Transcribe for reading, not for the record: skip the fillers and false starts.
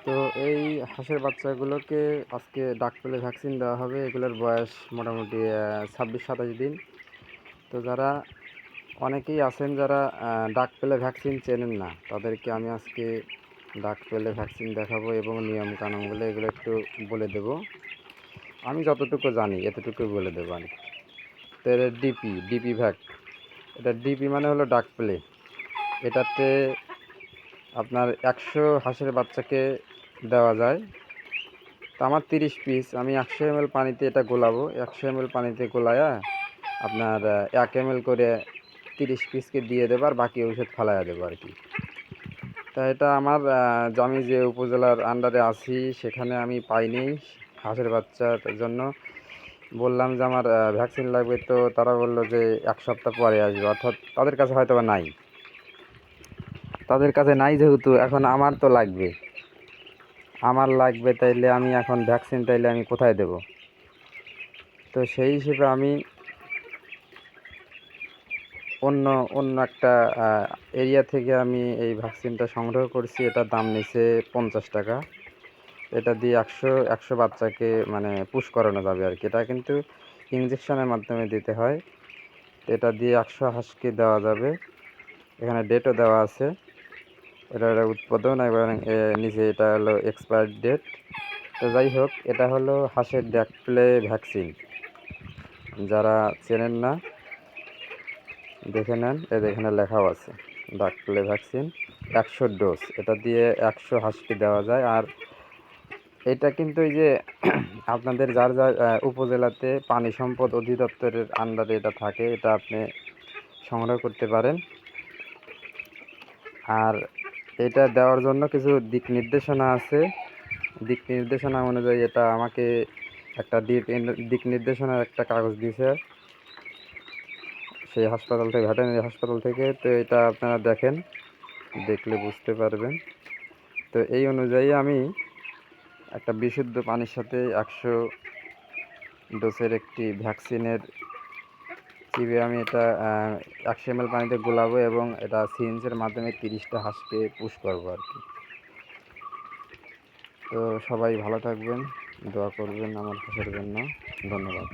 তো এই হাঁসের বাচ্চাগুলোকে আজকে ডাক পেলে ভ্যাকসিন দেওয়া হবে। এগুলোর বয়স মোটামুটি 26-27 দিন। তো যারা অনেকেই আছেন যারা ডাক পেলে ভ্যাকসিন চেনেন না, তাদেরকে আমি আজকে ডাক পেলে ভ্যাকসিন দেখাবো এবং নিয়ম কানুনগুলো এগুলো একটু বলে দেব। আমি যতটুকু জানি এতটুকুই বলে দেবো আর কি। তো এটা ডিপি ভ্যাক। এটা ডিপি মানে হলো ডাক পেলে। এটাতে আপনার 100 হাঁসের বাচ্চাকে দেওয়া যায়। তো আমার 30 পিস, আমি 100 ml পানিতে এটা গোলাবো। 100 ml পানিতে গোলায়া আপনার 1 ml করে 30 পিসকে দিয়ে দেবো, আর বাকি ঔষধ ফালাইয়া দেবো আর কি। তা এটা আমার আমি যে উপজেলার আন্ডারে আছি সেখানে আমি পাইনি হাঁসের বাচ্চার জন্য। বললাম যে আমার ভ্যাকসিন লাগবে, তো তারা বললো যে 1 সপ্তাহ পরে আসবে, অর্থাৎ তাদের কাছে হয়তো বা নাই। তাদের কাছে নাই যেহেতু এখন আমার তো লাগবে, তাইলে আমি এখন ভ্যাকসিন তাইলে আমি কোথায় দেব? তো সেই হিসেবে আমি অন্য অন্য একটা এরিয়া থেকে আমি এই ভ্যাকসিনটা সংগ্রহ করছি। এটার দাম নিছে 50 টাকা। এটা দিয়ে 100 বাচ্চাকে মানে পুশ করানো যাবে আর কি। এটা কিন্তু ইঞ্জেকশনের মাধ্যমে দিতে হয়। এটা দিয়ে 100 হাঁসকে দেওয়া যাবে। এখানে ডেটও দেওয়া আছে, এটার উৎপাদন এবং নিচে এটা হলো এক্সপায়ার ডেট। তো যাই হোক, এটা হলো হাঁসের ডাক প্লে ভ্যাকসিন। যারা চেনেন না দেখে নেন, এখানে লেখাও আছে ডাক প্লে ভ্যাকসিন 100 ডোজ। এটা দিয়ে 100 হাঁসকে দেওয়া যায়। আর এটা কিন্তু এই যে আপনাদের যার যার উপজেলাতে পানি সম্পদ অধিদপ্তরের আন্ডারে এটা থাকে, এটা আপনি সংগ্রহ করতে পারেন। আর এটা দেওয়ার জন্য কিছু দিক নির্দেশনা আছে। দিক নির্দেশনা অনুযায়ী এটা আমাকে একটা দিক নির্দেশনার একটা কাগজ দিয়েছে সেই হাসপাতাল থেকে, ভেটেরিনারি হাসপাতাল থেকে। তো এটা আপনারা দেখেন, দেখলে বুঝতে পারবেন। তো এই অনুযায়ী আমি একটা বিশুদ্ধ পানির সাথে 100 ডোজের একটি ভ্যাকসিনের চিপে আমি এটা 100 ml পানিতে গোলাবো এবং এটা সিরিঞ্জের মাধ্যমে 30টা হাঁসকে পুশ করবো আর কি। তো সবাই ভালো থাকবেন, দোয়া করবেন আমার হাঁসের জন্য। ধন্যবাদ।